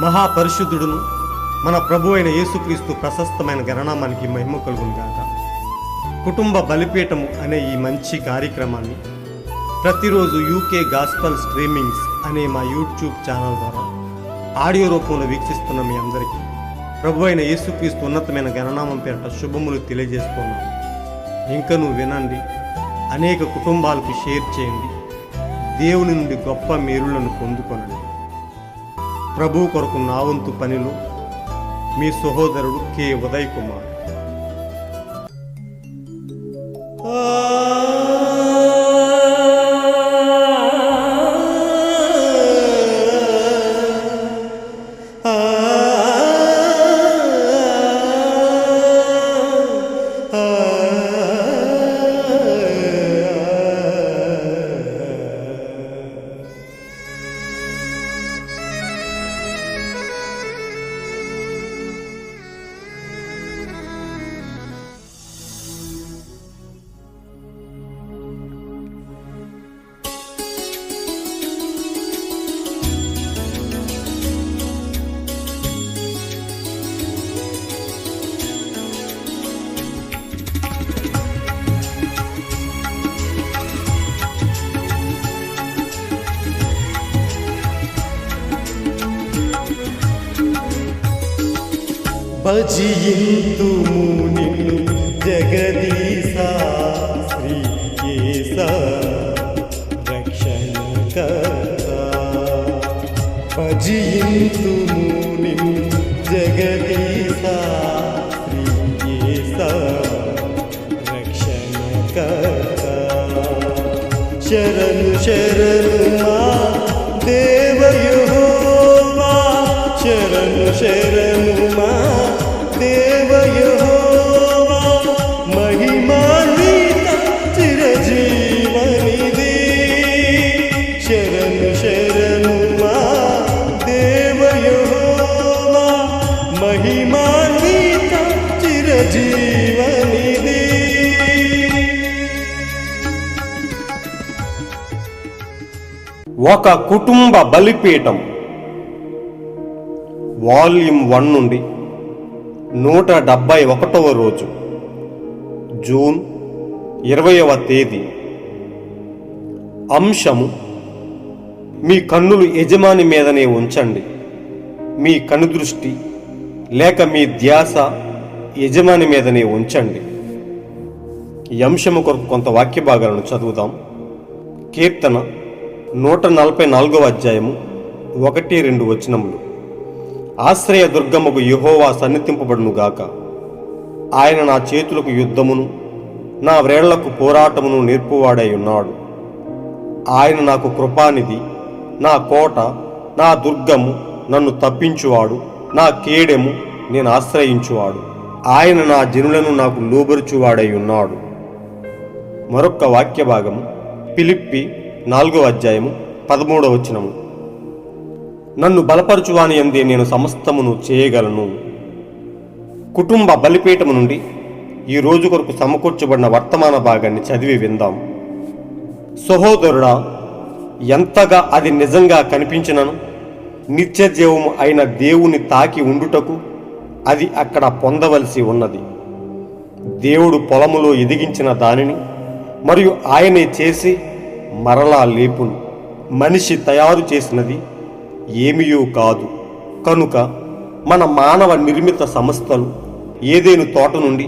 మహాపరిశుద్ధుడును మన ప్రభు అయిన యేసుక్రీస్తు ప్రశస్తమైన గణనామానికి మహిమ కలుగును గాక. కుటుంబ బలిపీఠము అనే ఈ మంచి కార్యక్రమాన్ని ప్రతిరోజు యూకే గాస్పల్ స్ట్రీమింగ్స్ అనే మా యూట్యూబ్ ఛానల్ ద్వారా ఆడియో రూపంలో వీక్షిస్తున్న మీ అందరికీ ప్రభు అయిన యేసుక్రీస్తు ఉన్నతమైన గణనామం పేరిట శుభములు తెలియజేస్తున్నాను. ఇంకనూ వినండి, అనేక కుటుంబాలకు షేర్ చేయండి, దేవుని నుండి గొప్ప మేలులను పొందుకొనండి. ప్రభు కొరకు నా వంతు పనిలో మీ సహోదరుడు కె ఉదయ్ కుమార్. భజింతుము నిన్ను జగదీశా శ్రీ యేసా రక్షణకర్త. భజింతుము నిన్ను జగదీశా శ్రీ యేసా రక్షణకర్త. శరణు శరణు మా దేవ యెహోవా, శరణు శరణు మా దేవ యెహోవా. మహిమాన్విత చిరజీవనిధి, శరణు శరణు మా దేవ యెహోవా. మహిమాన్విత చిరజీవనిధి. ఒక కుటుంబ బలిపీఠం వాల్యూమ్ 1 నుండి 171వ రోజు, జూన్ 20వ తేదీ. అంశము: మీ కన్నులు యజమాని మీదనే ఉంచండి. మీ కనుదృష్టి లేక మీ ధ్యాస యజమాని మీదనే ఉంచండి. ఈ అంశము కొరకు కొంత వాక్య భాగాలను చదువుదాం. కీర్తన 144వ అధ్యాయము 1-2 వచనములు. ఆశ్రయ దుర్గముకు యెహోవా సన్నిధింపబడునుగాక. ఆయన నా చేతులకు యుద్ధమును నా వ్రేళ్లకు పోరాటమును నేర్పువాడై ఉన్నాడు. ఆయన నాకు కృపానిధి, నా కోట, నా దుర్గము, నన్ను తప్పించువాడు, నా కేడెము, నేను ఆశ్రయించువాడు. ఆయన నా జనులను నాకు లోబరుచువాడై ఉన్నాడు. మరొక్క వాక్య భాగము ఫిలిప్పి 4వ అధ్యాయము 13వ వచనము. నన్ను బలపరచువాని యందే నేను సమస్తమును చేయగలను. కుటుంబ బలిపీఠము నుండి ఈ రోజు కొరకు సమకూర్చబడిన వర్తమాన భాగాన్ని చదివి విందాం. సహోదరుడా, ఎంతగా అది నిజంగా కనిపించినను నిత్యజీవము అయిన దేవుని తాకి ఉండుటకు అది అక్కడ పొందవలసి ఉన్నది. దేవుడు పొలములో ఎదిగించిన దానిని మరియు ఆయనే చేసి మరలా లేపును. మనిషి తయారు చేసినది ఏమీయూ కాదు. కనుక మన మానవ నిర్మిత సంస్థలు, ఏదేను తోట నుండి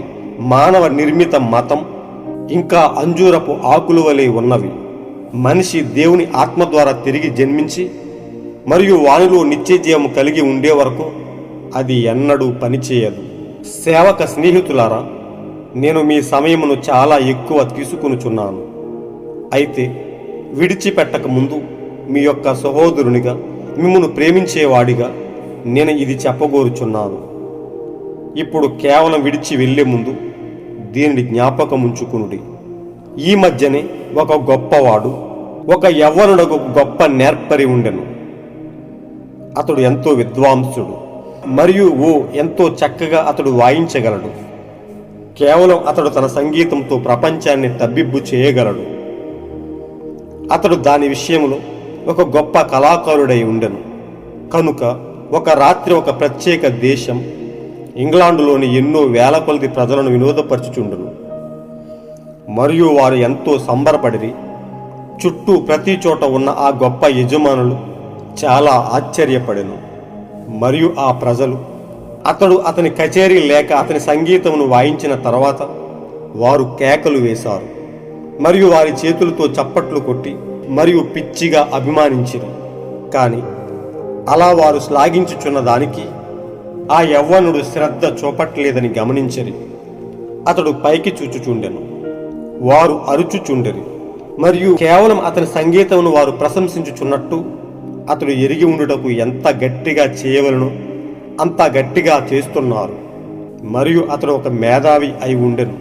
మానవ నిర్మిత మతం ఇంకా అంజూరపు ఆకుల వలె ఉన్నవి. మనిషి దేవుని ఆత్మ ద్వారా తిరిగి జన్మించి మరియు వానిలో నిత్యజీవము కలిగి ఉండే వరకు అది ఎన్నడూ పనిచేయదు. సేవక స్నేహితులారా, నేను మీ సమయమును చాలా ఎక్కువ తీసుకునుచున్నాను. అయితే విడిచిపెట్టక ముందు మీ యొక్క సహోదరునిగా, మిమ్మును ప్రేమించేవాడిగా నేను ఇది చెప్పగోరుచున్నాను. ఇప్పుడు కేవలం విడిచి వెళ్లే ముందు దీనిని జ్ఞాపకం ఉంచుకునుడి. ఈ మధ్యనే ఒక గొప్పవాడు, ఒక యవ్వనుడకు గొప్ప నేర్పరి ఉండెను. అతడు ఎంతో విద్వాంసుడు మరియు ఎంతో చక్కగా అతడు వాయించగలడు. కేవలం అతడు తన సంగీతంతో ప్రపంచాన్ని తబ్బిబ్బు చేయగలడు. అతడు దాని విషయంలో ఒక గొప్ప కళాకారుడై ఉండెను. కనుక ఒక రాత్రి ఒక ప్రత్యేక దేశం ఇంగ్లాండులోని ఎన్నో వేల కొలది ప్రజలను వినోదపరచుచుండును. మరియు వారు ఎంతో సంబరపడిరి. చుట్టూ ప్రతి చోట ఉన్న ఆ గొప్ప యజమానులు చాలా ఆశ్చర్యపడెను. మరియు ఆ ప్రజలు అతడు అతని కచేరీ లేక అతని సంగీతమును వాయించిన తర్వాత వారు కేకలు వేశారు మరియు వారి చేతులతో చప్పట్లు కొట్టి మరియు పిచ్చిగా అభిమానించిరి. కానీ అలా వారు శ్లాఘించుచున్న దానికి ఆ యవ్వనుడు శ్రద్ధ చూపట్లేదని గమనించరి. అతడు పైకి చూచుచుండెను. వారు అరుచుచుండెరి మరియు కేవలం అతని సంగీతమును వారు ప్రశంసించుచున్నట్టు అతడు ఎరిగి ఉండుటకు ఎంత గట్టిగా చేయవలనో అంత గట్టిగా చేస్తున్నారు. మరియు అతడు ఒక మేధావి అయి ఉండెను.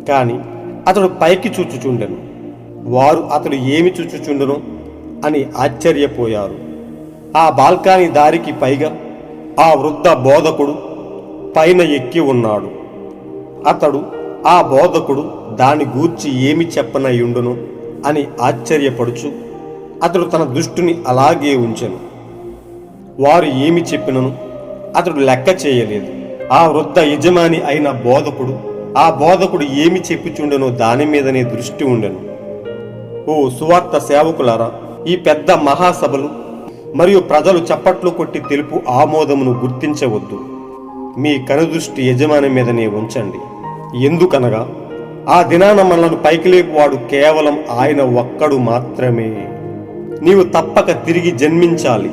కానీ అతడు పైకి చూచుచుండెను. వారు అతడు ఏమి చూచుచుండెను అని ఆశ్చర్యపోయారు. ఆ బాల్కనీ దారికి పైగా ఆ వృద్ధ బోధకుడు పైన ఎక్కి ఉన్నాడు. అతడు ఆ బోధకుడు దాని గూర్చి ఏమి చెప్పనయ్యుండును అని ఆశ్చర్యపడుచు అతడు తన దృష్టిని అలాగే ఉంచెను. వారు ఏమి చెప్పినను అతడు లెక్క చేయలేదు. ఆ వృద్ధ యజమాని అయిన బోధకుడు ఆ బోధకుడు ఏమి చెప్పుచుండెనో దాని మీదనే దృష్టి ఉండెను. ఓ సువార్త సేవకులారా, ఈ పెద్ద మహాసభలు మరియు ప్రజలు చప్పట్లు కొట్టి తెలుపు ఆమోదమును గుర్తించవద్దు. మీ కనుదృష్టి యజమాని మీదనే ఉంచండి. ఎందుకనగా ఆ దినాన మనలను పైకి లేపువాడు కేవలం ఆయన ఒక్కడు మాత్రమే. నీవు తప్పక తిరిగి జన్మించాలి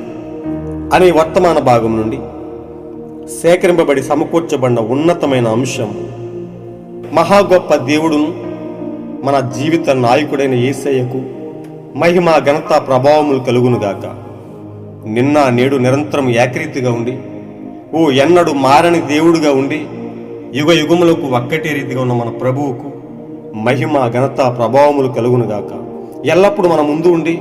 అనే వర్తమాన భాగం నుండి సేకరింపబడి సమకూర్చబడిన ఉన్నతమైన అంశం మహా గొప్ప దేవుడును మన జీవిత నాయకుడైన యేసయ్యకు మహిమ ఘనత ప్రభావములు కలుగునుగాక. నిన్న నేడు నిరంతరం ఏకరీతిగా ఉండి ఓ ఎన్నడు మారని దేవుడుగా ఉండి యుగ యుగములకు ఒక్కటే రీతిగా ఉన్న మన ప్రభువుకు మహిమ ఘనత ప్రభావములు కలుగునుగాక. ఎల్లప్పుడూ మన ముందు ఉండి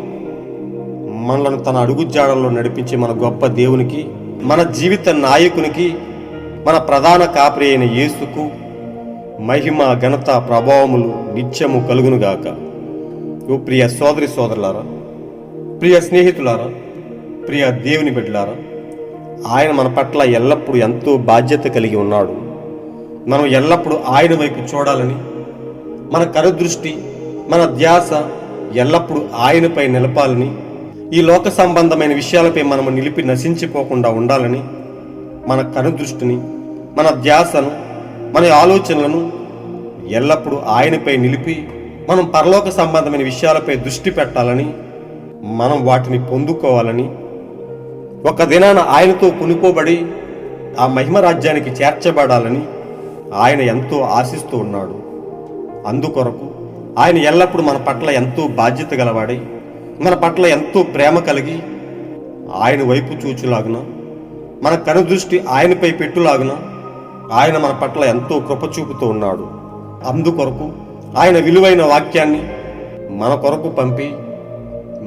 మనలను తన అడుగుజాడల్లో నడిపించే మన గొప్ప దేవునికి, మన జీవిత నాయకునికి, మన ప్రధాన కాపరి అయిన యేసుకు మహిమ ఘనత ప్రభావములు నిత్యము కలుగునుగాక. ఓ ప్రియ సోదరి సోదరులారా, ప్రియ స్నేహితులారా, ప్రియ దేవుని బిడ్డలారా, ఆయన మన పట్ల ఎల్లప్పుడూ ఎంతో బాధ్యత కలిగి ఉన్నాడు. మనం ఎల్లప్పుడూ ఆయన వైపు చూడాలని, మన కనుదృష్టి, మన ధ్యాస ఎల్లప్పుడూ ఆయనపై నిలపాలని, ఈ లోక సంబంధమైన విషయాలపై మనము నిలిపి నశించిపోకుండా ఉండాలని మన కనుదృష్టిని, మన ధ్యాసను, మన ఆలోచనలను ఎల్లప్పుడూ ఆయనపై నిలిపి మనం పరలోక సంబంధమైన విషయాలపై దృష్టి పెట్టాలని, మనం వాటిని పొందుకోవాలని, ఒక దినాన ఆయనతో కొనుక్కోబడి ఆ మహిమ రాజ్యానికి చేర్చబడాలని ఆయన ఎంతో ఆశిస్తూ ఉన్నాడు. అందుకొరకు ఆయన ఎల్లప్పుడూ మన పట్ల ఎంతో బాధ్యత గలవాడై, మన పట్ల ఎంతో ప్రేమ కలిగి ఆయన వైపు చూచులాగున, మన కనుదృష్టి ఆయనపై పెట్టులాగున ఆయన మన పట్ల ఎంతో కృప చూపుతూ ఉన్నాడు. అందుకొరకు ఆయన విలువైన వాక్యాన్ని మన కొరకు పంపి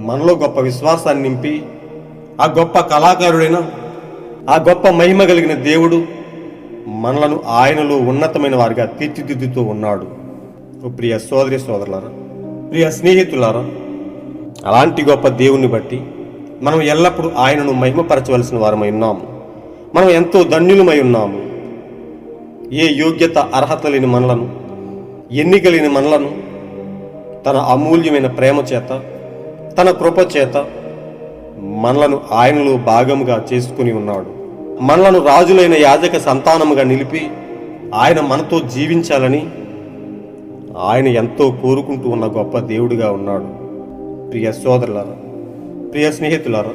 మనలో గొప్ప విశ్వాసాన్ని నింపి ఆ గొప్ప కళాకారుడైన ఆ గొప్ప మహిమ కలిగిన దేవుడు మనలను ఆయనలో ఉన్నతమైన వారిగా తీర్చిదిద్దుతూ ఉన్నాడు. ప్రియ సోదరి సోదరులారా, ప్రియ స్నేహితులారా, అలాంటి గొప్ప దేవుణ్ణి బట్టి మనం ఎల్లప్పుడూ ఆయనను మహిమపరచవలసిన వారమై ఉన్నాము. మనం ఎంతో ధన్యులమై ఉన్నాము. ఏ యోగ్యత అర్హత లేని మనలను, ఎన్నిక లేని మనలను తన అమూల్యమైన ప్రేమ చేత, తన కృప చేత మనలను ఆయనలో భాగముగా చేసుకుని ఉన్నాడు. మనలను రాజులైన యాజక సంతానముగా నిలిపి ఆయన మనతో జీవించాలని ఆయన ఎంతో కోరుకుంటూ ఉన్న గొప్ప దేవుడిగా ఉన్నాడు. ప్రియ సోదరులారా, ప్రియ స్నేహితులారా,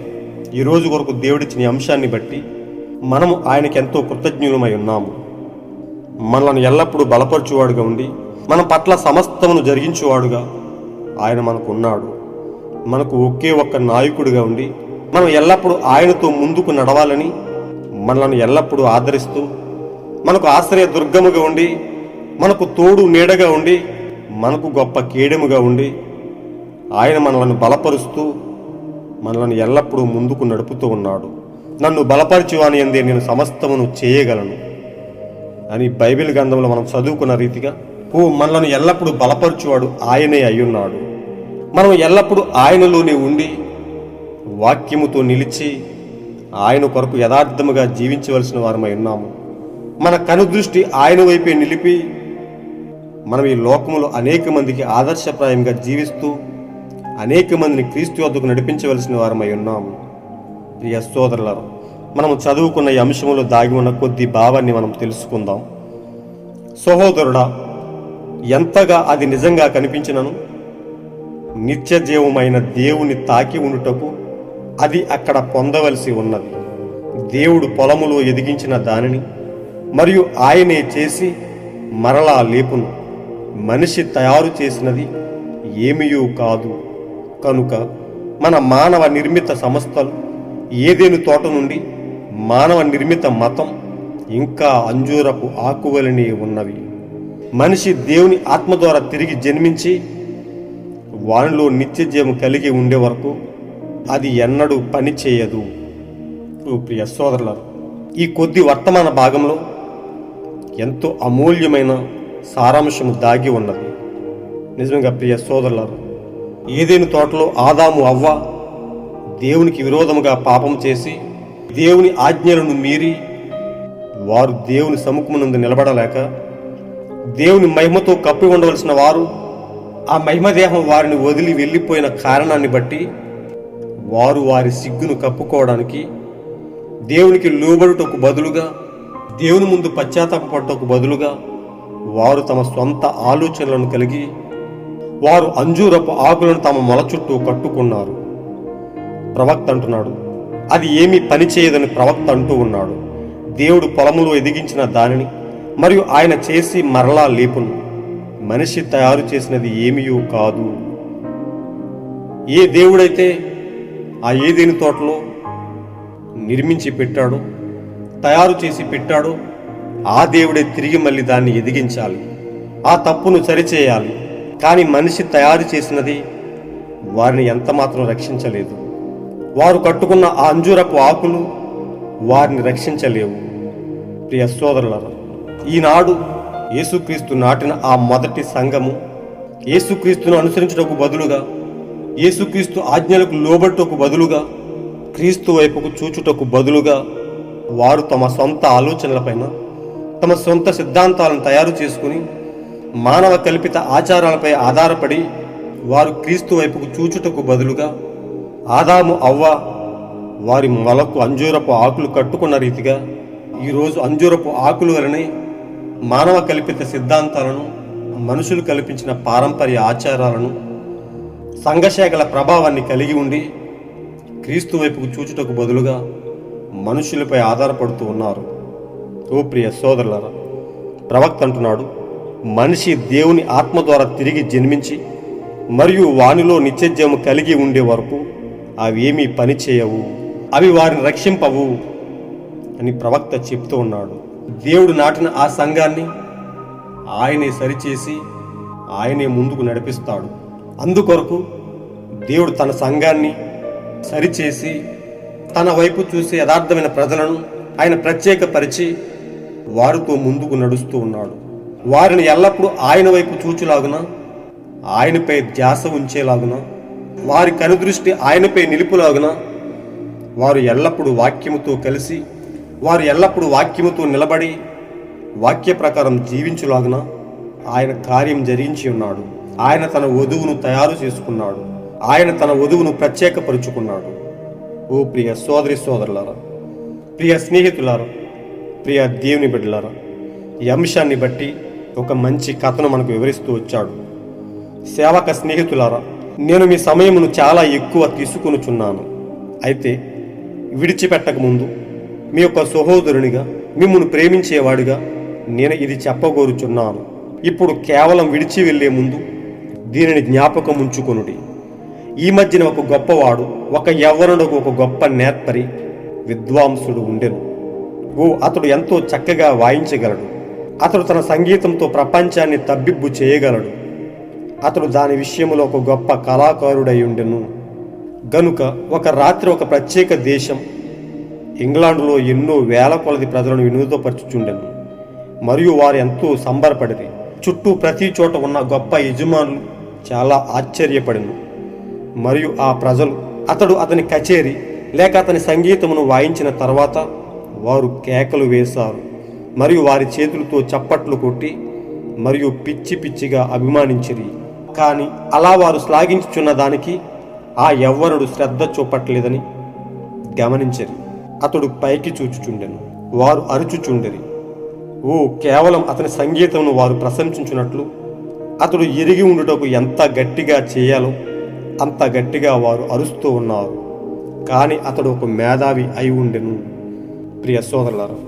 ఈరోజు వరకు దేవుడిచ్చిన అంశాన్ని బట్టి మనము ఆయనకి ఎంతో కృతజ్ఞులమై ఉన్నాము. మనలను ఎల్లప్పుడూ బలపరచువాడుగా ఉండి మన పట్ల సమస్తమును జరిగించేవాడుగా ఆయన మనకు ఉన్నాడు. మనకు ఒకే ఒక్క నాయకుడిగా ఉండి మనం ఎల్లప్పుడూ ఆయనతో ముందుకు నడవాలని, మనలను ఎల్లప్పుడూ ఆదరిస్తూ మనకు ఆశ్రయ దుర్గముగా ఉండి, మనకు తోడు నీడగా ఉండి, మనకు గొప్ప కేడెముగా ఉండి ఆయన మనలను బలపరుస్తూ మనలను ఎల్లప్పుడూ ముందుకు నడుపుతూ ఉన్నాడు. నన్ను బలపరిచువాని యందే నేను సమస్తమును చేయగలను అని బైబిల్ గ్రంథంలో మనం చదువుకున్న రీతిగా మనలను ఎల్లప్పుడూ బలపరచువాడు ఆయనే అయ్యున్నాడు. మనం ఎల్లప్పుడూ ఆయనలోనే ఉండి వాక్యముతో నిలిచి ఆయన కొరకు యథార్థముగా జీవించవలసిన వారమై ఉన్నాము. మన కనుదృష్టి ఆయన వైపే నిలిపి మనం ఈ లోకములో అనేక మందికి ఆదర్శప్రాయంగా జీవిస్తూ అనేక మందిని క్రీస్తు వద్దకు నడిపించవలసిన వారమై ఉన్నాము. ప్రియ సోదరులారా, మనము చదువుకున్న ఈ అంశములో దాగి ఉన్న కొద్ది భావాన్ని మనం తెలుసుకుందాం. సహోదరుడా, ఎంతగా అది నిజంగా కనిపించినను నిత్య జీవమైన దేవుని తాకి ఉండుటకు అది అక్కడ పొందవలసి ఉన్నది. దేవుడు పొలములో ఎదిగించిన దానిని మరియు ఆయనే చేసి మరలా లేపును. మనిషి తయారు చేసినది ఏమీయూ కాదు. కనుక మన మానవ నిర్మిత సంస్థలు, ఏదేను తోట నుండి మానవ నిర్మిత మతం ఇంకా అంజూరపు ఆకువలనే ఉన్నవి. మనిషి దేవుని ఆత్మ ద్వారా తిరిగి జన్మించి వానిలో నిత్య జీవం కలిగి ఉండే వరకు అది ఎన్నడూ పని చేయదు. ప్రియ సోదరులారా, ఈ కొద్ది వర్తమాన భాగంలో ఎంతో అమూల్యమైన సారాంశము దాగి ఉన్నది. నిజంగా ప్రియ సోదరులారా, ఏదేను తోటలో ఆదాము అవ్వ దేవునికి విరోధముగా పాపం చేసి దేవుని ఆజ్ఞలను మీరి వారు దేవుని సముఖమునందు నిలబడలేక దేవుని మహిమతో కప్పి ఉండవలసిన వారు ఆ మహిమదేహం వారిని వదిలి వెళ్ళిపోయిన కారణాన్ని బట్టి వారు వారి సిగ్గును కప్పుకోవడానికి దేవునికి లోబడుటకు బదులుగా, దేవుని ముందు పశ్చాత్తాపపడటకు బదులుగా వారు తమ సొంత ఆలోచనలను కలిగి వారు అంజూరపు ఆకులను తమ మొల చుట్టూ కట్టుకున్నారు. ప్రవక్త అంటున్నాడు, అది ఏమీ పని చేయదని ప్రవక్త అంటూ ఉన్నాడు. దేవుడు పొలములో ఎదిగించిన దానిని మరియు ఆయన చేసి మరలా లేపును. మనిషి తయారు చేసినది ఏమీయూ కాదు. ఏ దేవుడైతే ఆ ఏదేని తోటలో నిర్మించి పెట్టాడో, తయారు చేసి పెట్టాడో, ఆ దేవుడే తిరిగి మళ్ళీ దాన్ని ఎదిగించాలి, ఆ తప్పును సరిచేయాలి. కానీ మనిషి తయారు చేసినది వారిని ఎంతమాత్రం రక్షించలేదు. వారు కట్టుకున్న ఆ అంజూరపు ఆకులు వారిని రక్షించలేవు. ప్రియ సోదరులారా, ఈనాడు యేసుక్రీస్తు నాటిన ఆ మొదటి సంఘము యేసుక్రీస్తును అనుసరించుటకు బదులుగా, యేసుక్రీస్తు ఆజ్ఞలకు లోబడుటకు బదులుగా, క్రీస్తు వైపుకు చూచుటకు బదులుగా వారు తమ సొంత ఆలోచనలపైన, తమ సొంత సిద్ధాంతాలను తయారు చేసుకుని మానవ కల్పిత ఆచారాలపై ఆధారపడి వారు క్రీస్తు వైపుకు చూచుటకు బదులుగా ఆదాము అవ్వ వారి మొలకు అంజూరపు ఆకులు కట్టుకున్న రీతిగా ఈరోజు అంజూరపు ఆకులు వలనే మానవ కల్పిత సిద్ధాంతాలను, మనుషులు కల్పించిన పారంపర్య ఆచారాలను, సంఘశాఖల ప్రభావాన్ని కలిగి ఉండి క్రీస్తు వైపుకు చూచుటకు బదులుగా మనుషులపై ఆధారపడుతూ ఉన్నారు. ఓ ప్రియ సోదరులారా, ప్రవక్త అంటున్నాడు, మనిషి దేవుని ఆత్మ ద్వారా తిరిగి జన్మించి మరియు వానిలో నిత్యజీవము కలిగి ఉండే వరకు అవి ఏమీ పని చేయవు, అవి వారిని రక్షింపవు అని ప్రవక్త చెప్తూ ఉన్నాడు. దేవుడు నాటిన ఆ సంఘాన్ని ఆయనే సరిచేసి ఆయనే ముందుకు నడిపిస్తాడు. అందుకొరకు దేవుడు తన సంఘాన్ని సరిచేసి తన వైపు చూసే యథార్థమైన ప్రజలను ఆయన ప్రత్యేకపరిచి వారితో ముందుకు నడుస్తూ ఉన్నాడు. వారిని ఎల్లప్పుడూ ఆయన వైపు చూచులాగున, ఆయనపై ధ్యాస ఉంచేలాగున, వారి కనుదృష్టి ఆయనపై నిలుపులాగున, వారు ఎల్లప్పుడూ వాక్యముతో కలిసి, వారు ఎల్లప్పుడూ వాక్యముతో నిలబడి వాక్య ప్రకారం జీవించులాగున ఆయన కార్యం జరిగించి ఉన్నాడు. ఆయన తన వధువును తయారు చేసుకున్నాడు. ఆయన తన వధువును ప్రత్యేకపరుచుకున్నాడు. ఓ ప్రియ సోదరి సోదరులారా, ప్రియ స్నేహితులారా, ప్రియ దేవుని బిడ్డలారా, ఈ అంశాన్ని బట్టి ఒక మంచి కథను మనకు వివరిస్తూ వచ్చాడు. సేవక స్నేహితులారా, నేను మీ సమయమును చాలా ఎక్కువ తీసుకొనుచున్నాను. అయితే విడిచిపెట్టక ముందు మీ యొక్క సహోదరునిగా, మిమ్మును ప్రేమించేవాడిగా నేను ఇది చెప్పగోరుచున్నాను. ఇప్పుడు కేవలం విడిచి వెళ్లే ముందు దీనిని జ్ఞాపకం ఉంచుకొనుడి. ఈ మధ్యన ఒక గొప్పవాడు, ఒక యవ్వనుడు, ఒక గొప్ప నేర్పరి విద్వాంసుడు ఉండెను. అతడు ఎంతో చక్కగా వాయించగలడు. అతడు తన సంగీతంతో ప్రపంచాన్ని తబ్బిబ్బు చేయగలడు. అతడు దాని విషయంలో ఒక గొప్ప కళాకారుడై ఉండెను. గనుక ఒక రాత్రి ఒక ప్రత్యేక దేశం ఇంగ్లాండులో ఎన్నో వేల కొలది ప్రజలను వినోదపరచుచుండెను. మరియు వారు ఎంతో సంబరపడిరి. చుట్టూ ప్రతి చోట ఉన్న గొప్ప యజమానులు చాలా ఆశ్చర్యపడిను. మరియు ఆ ప్రజలు అతడు అతని కచేరీ లేక అతని సంగీతమును వాయించిన తర్వాత వారు కేకలు వేశారు మరియు వారి చేతులతో చప్పట్లు కొట్టి మరియు పిచ్చి పిచ్చిగా అభిమానించిరి. కానీ అలా వారు శ్లాఘించుచున్న దానికి ఆ యవ్వనుడు శ్రద్ధ చూపట్లేదని గమనించరి. అతడు పైకి చూచుచుండెను. వారు అరుచుచుండెరి. కేవలం అతని సంగీతమును వారు ప్రశంసించున్నట్లు అతడు ఎరిగి ఉండుటకు ఎంత గట్టిగా చేయాలో అంత గట్టిగా వారు అరుస్తూ ఉన్నారు. కానీ అతడు ఒక మేధావి అయి ఉండెను. ప్రియ సోదరులారా,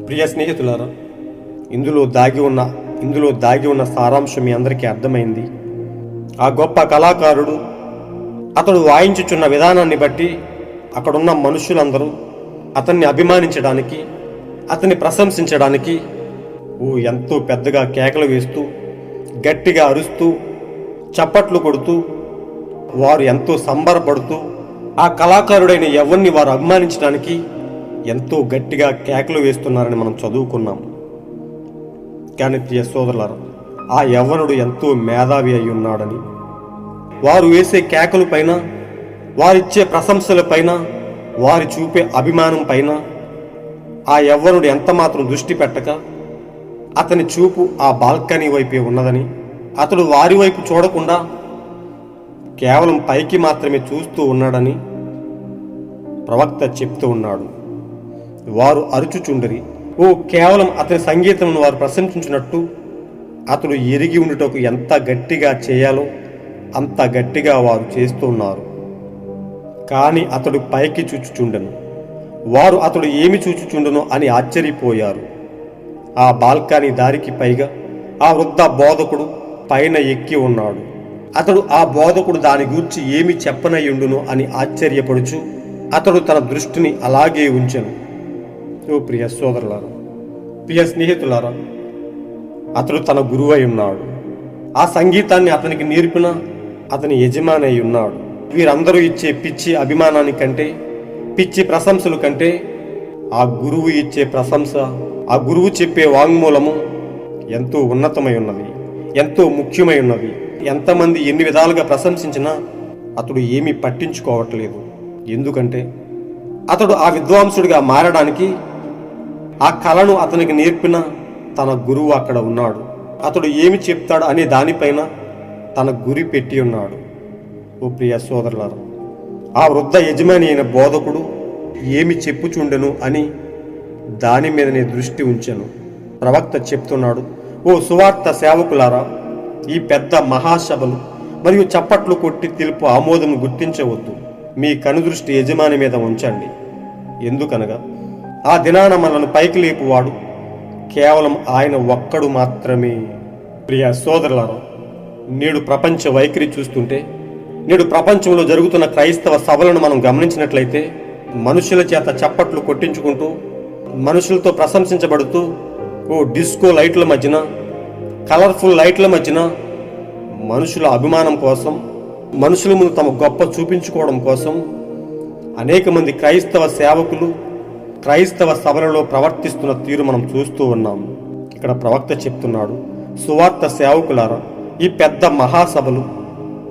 ప్రియ స్నేహితులారా, ఇందులో దాగి ఉన్న సారాంశం మీ అందరికీ అర్థమైంది. ఆ గొప్ప కళాకారుడు అతడు వాయించుచున్న విధానాన్ని బట్టి అక్కడున్న మనుషులందరూ అతన్ని అభిమానించడానికి, అతన్ని ప్రశంసించడానికి ఎంతో పెద్దగా కేకలు వేస్తూ, గట్టిగా అరుస్తూ, చప్పట్లు కొడుతూ, వారు ఎంతో సంబరపడుతూ ఆ కళాకారుడైన ఎవరిని వారు అభిమానించడానికి ఎంతో గట్టిగా కేకలు వేస్తున్నారని మనం చదువుకున్నాం. కానీ ప్రియ సోదరులారా, ఆ యవ్వనుడు ఎంతో మేధావి అయి ఉన్నాడని, వారు వేసే కేకల పైన, వారిచ్చే ప్రశంసల పైన, వారి చూపే అభిమానం పైన ఆ యవ్వనుడు ఎంతమాత్రం దృష్టి పెట్టక అతని చూపు ఆ బాల్కనీ వైపే ఉన్నదని, అతడు వారి వైపు చూడకుండా కేవలం పైకి మాత్రమే చూస్తూ ఉన్నాడని ప్రవక్త చెప్తూ ఉన్నాడు. వారు అరుచుచుండరి. కేవలం అతని సంగీతమును వారు ప్రశంసించినట్టు అతడు ఎరిగి ఉండుటకు ఎంత గట్టిగా చేయాలో అంత గట్టిగా వారు చేస్తున్నారు. కానీ అతడు పైకి చూచుచుండెను. వారు అతడు ఏమి చూచుచుండెను అని ఆశ్చర్యపోయారు. ఆ బాల్కనీ దారికి పైగా ఆ వృద్ధ బోధకుడు పైన ఎక్కి ఉన్నాడు. అతడు ఆ బోధకుడు దాని గూర్చి ఏమి చెప్పనయ్యుండును అని ఆశ్చర్యపడుచు అతడు తన దృష్టిని అలాగే ఉంచెను. ప్రియ సోదరులారా, ప్రియ స్నేహితులారా, అతడు తన గురువు అయి ఉన్నాడు. ఆ సంగీతాన్ని అతనికి నేర్పిన అతని యజమాని అయి ఉన్నాడు. వీరందరూ ఇచ్చే పిచ్చి అభిమానాని కంటే, పిచ్చి ప్రశంసలు కంటే ఆ గురువు ఇచ్చే ప్రశంస, ఆ గురువు చెప్పే వాంగ్మూలము ఎంతో ఉన్నతమై ఉన్నది, ఎంతో ముఖ్యమై ఉన్నది. ఎంతమంది ఎన్ని విధాలుగా ప్రశంసించినా అతడు ఏమీ పట్టించుకోవట్లేదు. ఎందుకంటే అతడు ఆ విద్వాంసుడిగా మారడానికి ఆ కళను అతనికి నేర్పిన తన గురువు అక్కడ ఉన్నాడు. అతడు ఏమి చెప్తాడు అనే దానిపైన తన గురి పెట్టి ఉన్నాడు. ప్రియ సోదరులారా, ఆ వృద్ధ యజమాని అయిన బోధకుడు ఏమి చెప్పుచుండెను అని దాని మీదనే దృష్టి ఉంచెను. ప్రవక్త చెప్తున్నాడు, సువార్త సేవకులారా, ఈ పెద్ద మహాసభలు మరియు చప్పట్లు కొట్టి తెలుపు ఆమోదం గుర్తించవద్దు. మీ కనుదృష్టి యజమాని మీద ఉంచండి. ఎందుకనగా ఆ దినాన మనల్ని పైకి లేపువాడు కేవలం ఆయన ఒక్కడు మాత్రమే. ప్రియ సోదరులారా, నేడు ప్రపంచ వైఖరి చూస్తుంటే, నేడు ప్రపంచంలో జరుగుతున్న క్రైస్తవ సభలను మనం గమనించినట్లయితే, మనుషుల చేత చప్పట్లు కొట్టించుకుంటూ, మనుషులతో ప్రశంసించబడుతూ, డిస్కో లైట్ల మధ్యన, కలర్ఫుల్ లైట్ల మధ్యన మనుషుల అభిమానం కోసం, మనుషుల ముందు తమ గొప్ప చూపించుకోవడం కోసం అనేక మంది క్రైస్తవ సేవకులు క్రైస్తవ సభలలో ప్రవర్తిస్తున్న తీరు మనం చూస్తూ ఉన్నాం. ఇక్కడ ప్రవక్త చెప్తున్నాడు, సువార్త సేవకులారా, ఈ పెద్ద మహాసభలు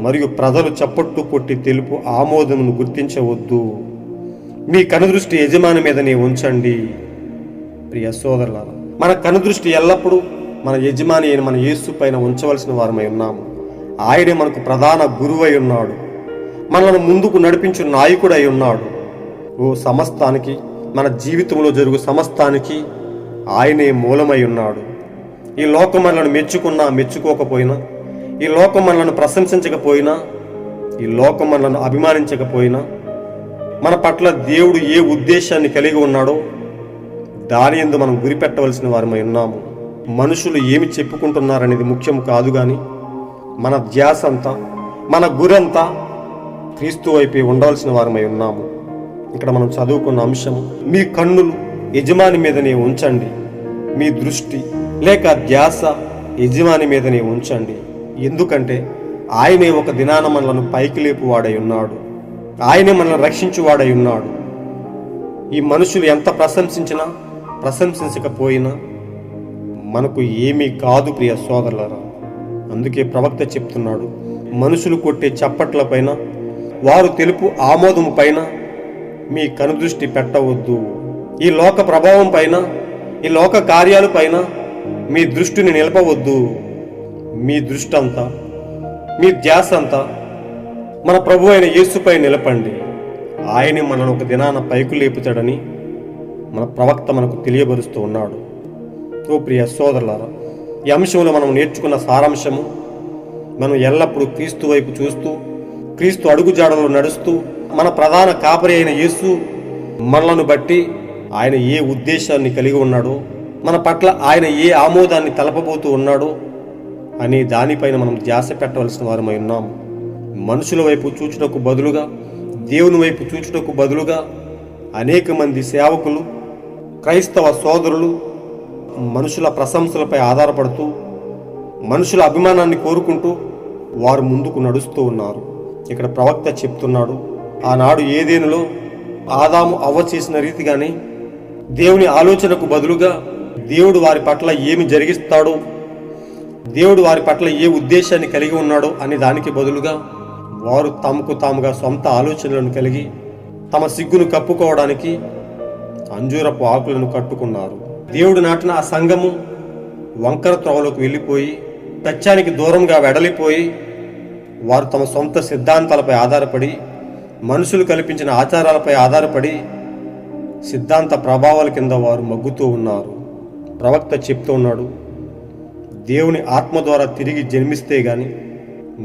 మరియు ప్రజలు చప్పట్లు కొట్టి తెలుపు ఆమోదమును గుర్తించవద్దు. మీ కనుదృష్టి యజమాని మీదనే ఉంచండి. ప్రియ సోదరులారా, మన కనుదృష్టి ఎల్లప్పుడూ మన యజమాని అయిన మన యేసు పైన ఉంచవలసిన వారమై ఉన్నాము. ఆయనే మనకు ప్రధాన గురువై ఉన్నాడు. మనల్ని ముందుకు నడిపించు నాయకుడై ఉన్నాడు. సమస్తానికి, మన జీవితంలో జరుగు సమస్తానికి ఆయనే మూలమై ఉన్నాడు. ఈ లోకం మనల్ని మెచ్చుకున్నా మెచ్చుకోకపోయినా, ఈ లోకం మనల్ని ప్రశంసించకపోయినా, ఈ లోకం మనల్ని అభిమానించకపోయినా, మన పట్ల దేవుడు ఏ ఉద్దేశాన్ని కలిగి ఉన్నాడో దాని యందు మనం గురిపెట్టవలసిన వారమై ఉన్నాము. మనుషులు ఏమి చెప్పుకుంటున్నారనేది ముఖ్యం కాదు, కానీ మన ధ్యాస అంతా, మన గురంతా క్రీస్తు వైపే ఉండవలసిన వారమై ఉన్నాము. ఇక్కడ మనం చదువుకున్న అంశం, మీ కన్నులు యజమాని మీదనే ఉంచండి. మీ దృష్టి లేక ధ్యాస యజమాని మీదనే ఉంచండి. ఎందుకంటే ఆయనే ఒక దినాన మనలను పైకి లేపువాడై ఉన్నాడు. ఆయనే మనల్ని రక్షించువాడై ఉన్నాడు. ఈ మనుషులు ఎంత ప్రశంసించినా ప్రశంసించకపోయినా మనకు ఏమీ కాదు. ప్రియ సోదరులారా, అందుకే ప్రవక్త చెప్తున్నాడు, మనుషులు కొట్టే చప్పట్ల పైన, వారు తెలుపు ఆమోదము పైన మీ కనుదృష్టి పెట్టవద్దు. ఈ లోక ప్రభావం పైన, ఈ లోక కార్యాల పైన మీ దృష్టిని నిలపవద్దు. మీ దృష్టి అంతా, మీ ధ్యాస అంతా మన ప్రభు అయిన యేసుపై నిలపండి. ఆయనే మనను ఒక దినాన పైకి లేపుతాడని మన ప్రవక్త మనకు తెలియబరుస్తూ ఉన్నాడు. ఓ ప్రియ సోదరులారా, ఈ అంశంలో మనం నేర్చుకున్న సారాంశము, మనం ఎల్లప్పుడూ క్రీస్తు వైపు చూస్తూ, క్రీస్తు అడుగుజాడలో నడుస్తూ, మన ప్రధాన కాపరి అయిన యేసు మనలను బట్టి ఆయన ఏ ఉద్దేశాన్ని కలిగి ఉన్నాడో, మన పట్ల ఆయన ఏ ఆమోదాన్ని తలపబోతూ ఉన్నాడో అనే దానిపైన మనం ధ్యాస పెట్టవలసిన వారమై ఉన్నాము. మనుషుల వైపు చూచుటకు బదులుగా, దేవుని వైపు చూచుటకు బదులుగా అనేక మంది సేవకులు, క్రైస్తవ సోదరులు మనుషుల ప్రశంసలపై ఆధారపడుతూ, మనుషుల అభిమానాన్ని కోరుకుంటూ వారు ముందుకు నడుస్తూ ఉన్నారు. ఇక్కడ ప్రవక్త చెప్తున్నాడు, ఆనాడు ఏదేనులో ఆదాము అవ్వ చేసిన రీతిగానే దేవుని ఆలోచనకు బదులుగా దేవుడు వారి పట్ల ఏమి జరిగిస్తాడో, దేవుడు వారి పట్ల ఏ ఉద్దేశాన్ని కలిగి ఉన్నాడో అనే దానికి బదులుగా వారు తమకు తాముగా సొంత ఆలోచనలను కలిగి తమ సిగ్గును కప్పుకోవడానికి అంజూరపు ఆకులను కట్టుకున్నారు. దేవుడు నాటిన ఆ సంఘము వంకర త్రోవలోకి వెళ్ళిపోయి, సత్యానికి దూరంగా వెడలిపోయి, వారు తమ సొంత సిద్ధాంతాలపై ఆధారపడి, మనుషులు కల్పించిన ఆచారాలపై ఆధారపడి సిద్ధాంత ప్రభావాల కింద వారు మగ్గుతూ ఉన్నారు. ప్రవక్త చెప్తూ ఉన్నాడు, దేవుని ఆత్మ ద్వారా తిరిగి జన్మిస్తే గాని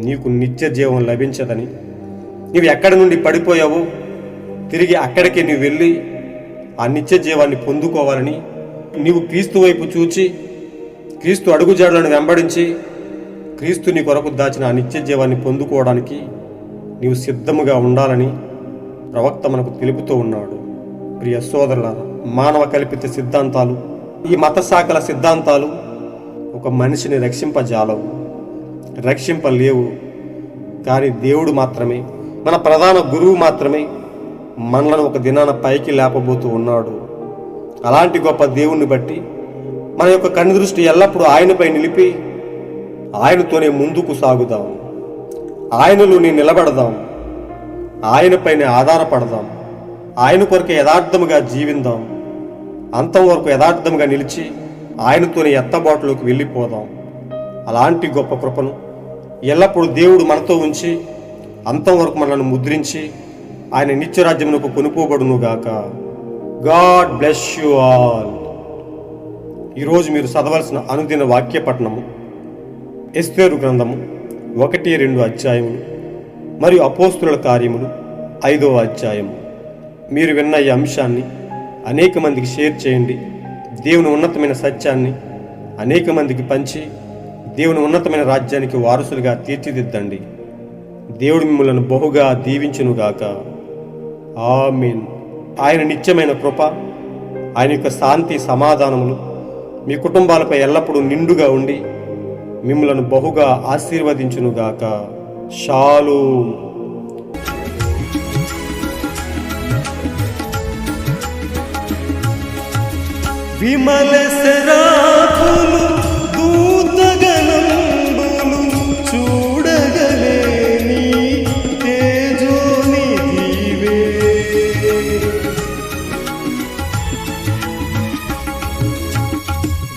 నీకు నిత్య జీవం లభించదని. నీవు ఎక్కడి నుండి పడిపోయావో తిరిగి అక్కడికి నీవు వెళ్ళి ఆ నిత్య జీవాన్ని పొందుకోవాలని, నీవు క్రీస్తు వైపు చూచి క్రీస్తు అడుగుజాడలను వెంబడించి క్రీస్తు నీ కొరకు దాచిన ఆ నిత్య జీవాన్ని పొందుకోవడానికి నీవు సిద్ధముగా ఉండాలని ప్రవక్త మనకు తెలుపుతూ ఉన్నాడు. ప్రియ సోదరులారా, మానవ కల్పిత సిద్ధాంతాలు, ఈ మత శాఖల సిద్ధాంతాలు ఒక మనిషిని రక్షింపజాలవు, రక్షింపలేవు. కానీ దేవుడు మాత్రమే, మన ప్రధాన గురువు మాత్రమే మనలను ఒక దినాన పైకి లేపబోతూ ఉన్నాడు. అలాంటి గొప్ప దేవుణ్ణి బట్టి మన యొక్క కన్ను దృష్టి ఎల్లప్పుడూ ఆయనపై నిలిపి ఆయనతోనే ముందుకు సాగుదాం, ఆయనలోనే నిలబడదాం, ఆయనపైనే ఆధారపడదాం, ఆయన కొరకు యథార్థముగా జీవిందాం, అంతం వరకు యథార్థముగా నిలిచి ఆయనతోనే ఎత్తబాటులోకి వెళ్ళిపోదాం. అలాంటి గొప్ప కృపను ఎల్లప్పుడూ దేవుడు మనతో ఉంచి అంతం వరకు మనల్ని ముద్రించి ఆయన నిత్యరాజ్యమునకు కొనుకోబడునుగాక. God bless you all. ఈరోజు మీరు చదవలసిన అనుదిన వాక్యపట్నము ఎస్తేరు గ్రంథము 1-2 అధ్యాయములు మరియు అపోస్తుల కార్యములు 5వ అధ్యాయము. మీరు విన్న ఈ అంశాన్ని అనేక మందికి షేర్ చేయండి. దేవుని ఉన్నతమైన సత్యాన్ని అనేక మందికి పంచి దేవుని ఉన్నతమైన రాజ్యానికి వారసులుగా తీర్చిదిద్దండి. దేవుడు మిమ్మల్ని బహుగా దీవించునుగాక. ఆమేన్. ఆయన నిత్యమైన కృప, ఆయన యొక్క శాంతి సమాధానములు మీ కుటుంబాలపై ఎల్లప్పుడూ నిండుగా ఉండి మిమ్మల్ని బహుగా ఆశీర్వదించునుగాక. షాలోమ్. విమల శరాపులు దూతగణంబులు చూడగలేని తేజోనిధివే.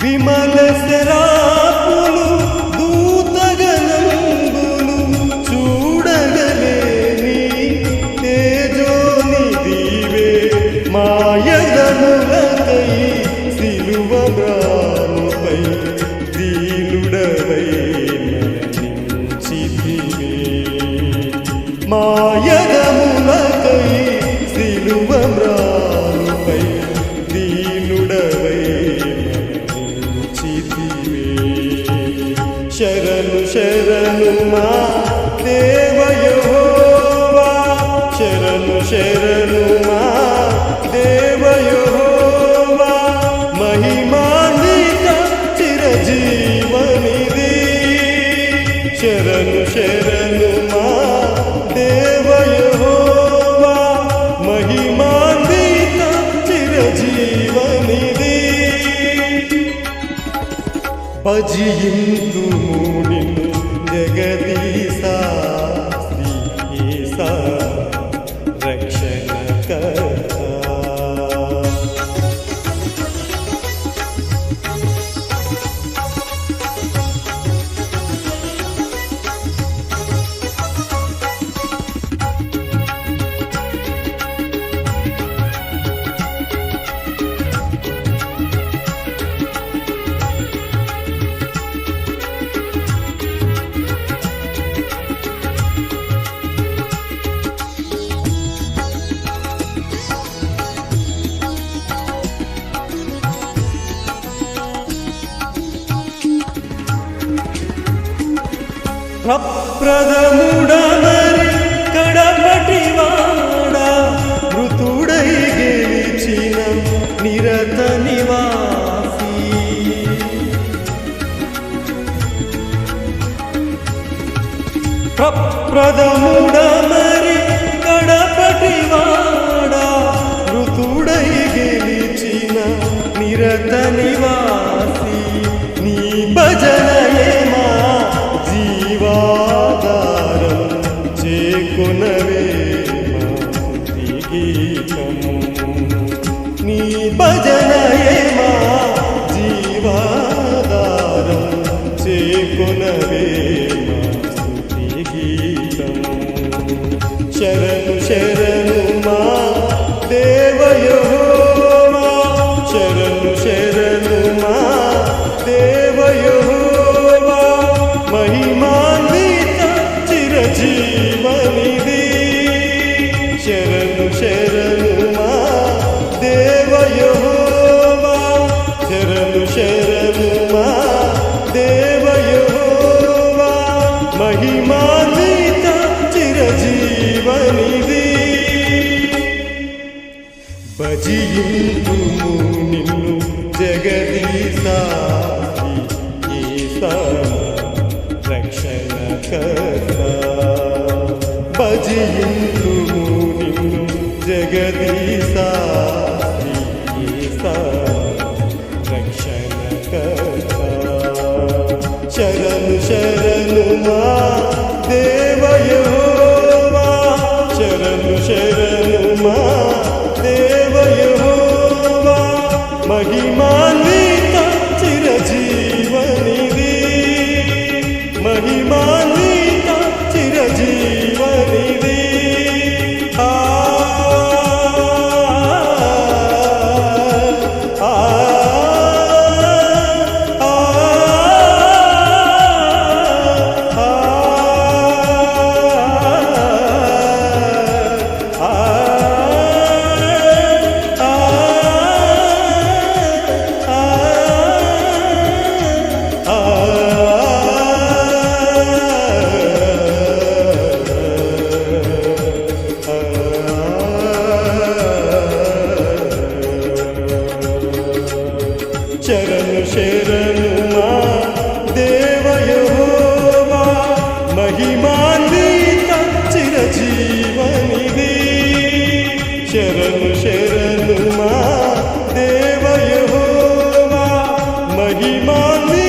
విమల శరాపులు దూతగణంబులు చూడగలేని తేజోనిధివే. మాయగనులకై సిలువబ్రానుపై దీనుడవై మరణించితివే. మాయగములకై సిలువబ్రానుపై దీనుడవై మరణించితివే. శరణు శరణు మా దేవ యెహోవా, శరణు శరణు మా దేవ యెహోవా. మహిమాన్విత చిరజీవనిధి, శరణు శరణు మా దేవ యెహోవా. మహిమాన్విత చిరజీవనిధి. భజింతుము నిన్ను జగదీశా, శ్రీ యేసా రక్షణ కర్త. ప్రప్రథముడమరి కడపటివాడ మృతుడై గెలిచిన నిరత నివాసి ప్రప్రథముడమరి కడపటివాడ మృతుడై గెలిచిన నిరత నివాసి నీ భజనయే మా జీవాధారం చేకొనవే మా స్తుతి గీతము నీ భజనయే మా జీవాధారం చేకొనవే మా స్తుతి గీతము శరణు శరణు మా దేవ యెహోవా శరణు శరణు మా దేవ యెహోవా మహిమాన్విత చిరజీవనిధి శరణు శరణు మా దేవ యెహోవా శరణు శరణు మా దేవ యెహోవా మహిమాన్విత చిరజీవనిధి భజింతుము నిన్ను జగదీశాయి యేసా రక్షణకర్త భజింతుము నిన్ను జగదీశాయి యేసా రక్షణకర్త శరణు శరణు మా దేవ యెహోవా శరణు శరణు మా దేవ యెహోవా మహిమాన్విత చిరజీవనిధి మహిమాన్విత చిరజీవనిధి ఆ ఆ శరణు శరణు మా దేవ యెహోవా మహిమాన్విత చిరజీవనిధి శరణు శరణు మా దేవ యెహోవా మహిమాన్విత